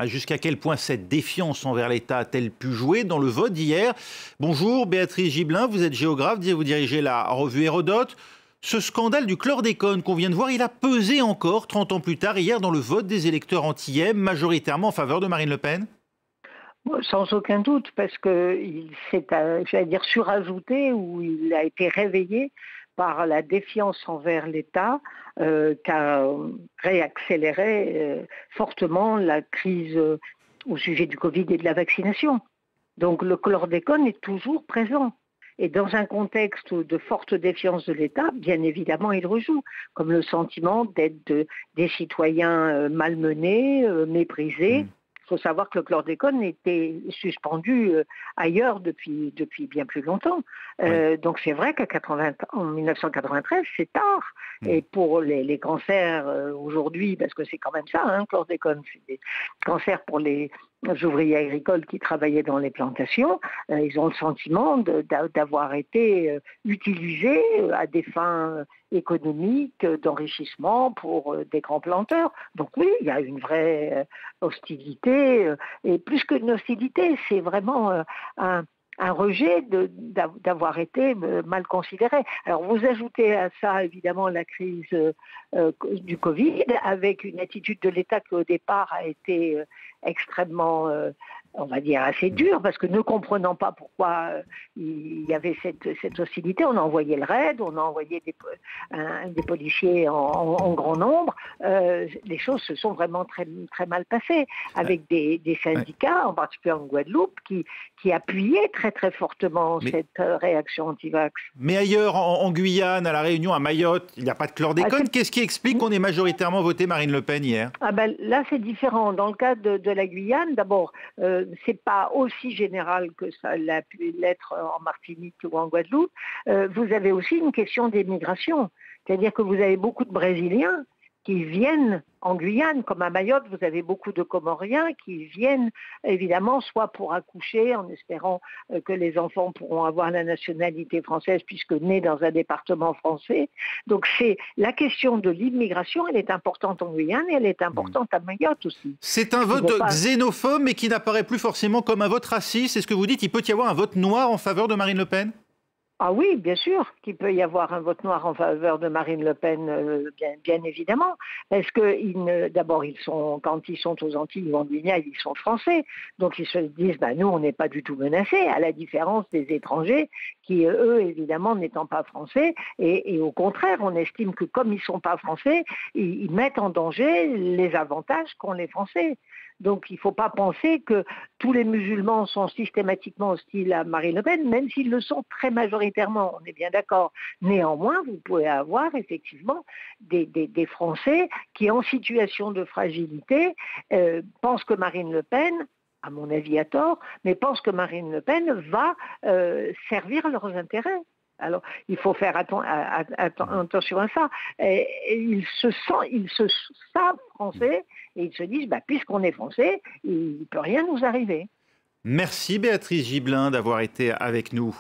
Jusqu'à quel point cette défiance envers l'État a-t-elle pu jouer dans le vote d'hier? Bonjour Béatrice Gibelin, vous êtes géographe, vous dirigez la revue Hérodote. Ce scandale du chlordécone qu'on vient de voir, il a pesé encore 30 ans plus tard, hier, dans le vote des électeurs antillais, majoritairement en faveur de Marine Le Pen? Sans aucun doute, parce qu'il s'est, j'allais dire, surajouté ou il a été réveillé par la défiance envers l'État qui a réaccéléré fortement la crise au sujet du Covid et de la vaccination. Donc le chlordécone est toujours présent. Et dans un contexte de forte défiance de l'État, bien évidemment, il rejoue, comme le sentiment d'être des citoyens malmenés, méprisés. Il faut savoir que le chlordécone était suspendu ailleurs depuis bien plus longtemps. Donc c'est vrai qu'en 1993, c'est tard. Et pour les cancers aujourd'hui, parce que c'est quand même ça, le chlordécone, c'est des cancers pour les ouvriers agricoles qui travaillaient dans les plantations, ils ont le sentiment d'avoir été utilisés à des fins économiques, d'enrichissement pour des grands planteurs. Donc oui, il y a une vraie hostilité, et plus qu'une hostilité, c'est vraiment un rejet d'avoir été mal considéré. Alors vous ajoutez à ça évidemment la crise du Covid, avec une attitude de l'État qui au départ a été extrêmement, on va dire, assez dure, parce que ne comprenant pas pourquoi il y avait cette hostilité, on a envoyé le raid, on a envoyé des policiers en grand nombre. Les choses se sont vraiment très, très mal passées, avec des syndicats, en particulier en Guadeloupe, qui appuyaient très très fortement cette réaction anti-vax. Mais ailleurs, en Guyane, à La Réunion, à Mayotte, il n'y a pas de chlordécone. Qu'est-ce qui explique qu'on ait majoritairement voté Marine Le Pen hier? Là, c'est différent. Dans le cas de la Guyane, d'abord, c'est pas aussi général que ça l'a pu l'être en Martinique ou en Guadeloupe. Vous avez aussi une question d'immigration. C'est-à-dire que vous avez beaucoup de Brésiliens qui viennent en Guyane, comme à Mayotte, vous avez beaucoup de Comoriens qui viennent évidemment soit pour accoucher en espérant que les enfants pourront avoir la nationalité française puisque nés dans un département français. Donc c'est la question de l'immigration, elle est importante en Guyane et elle est importante à Mayotte aussi. C'est un vote xénophobe mais qui n'apparaît plus forcément comme un vote raciste. C'est ce que vous dites, il peut y avoir un vote noir en faveur de Marine Le Pen? Ah oui, bien sûr qu'il peut y avoir un vote noir en faveur de Marine Le Pen, bien évidemment. Parce que d'abord, quand ils sont aux Antilles ou en Guyane, ils sont français. Donc ils se disent, nous, on n'est pas du tout menacés, à la différence des étrangers qui, eux, évidemment, n'étant pas français. Et au contraire, on estime que comme ils ne sont pas français, ils mettent en danger les avantages qu'ont les Français. Donc il ne faut pas penser que tous les musulmans sont systématiquement hostiles à Marine Le Pen, même s'ils le sont très majoritairement, on est bien d'accord. Néanmoins, vous pouvez avoir effectivement des Français qui, en situation de fragilité, pensent que Marine Le Pen, à mon avis à tort, mais pensent que Marine Le Pen va servir leurs intérêts. Alors, il faut faire attention à ça. Ils se savent français et ils se disent, puisqu'on est français, il ne peut rien nous arriver. Merci Béatrice Gibelin d'avoir été avec nous.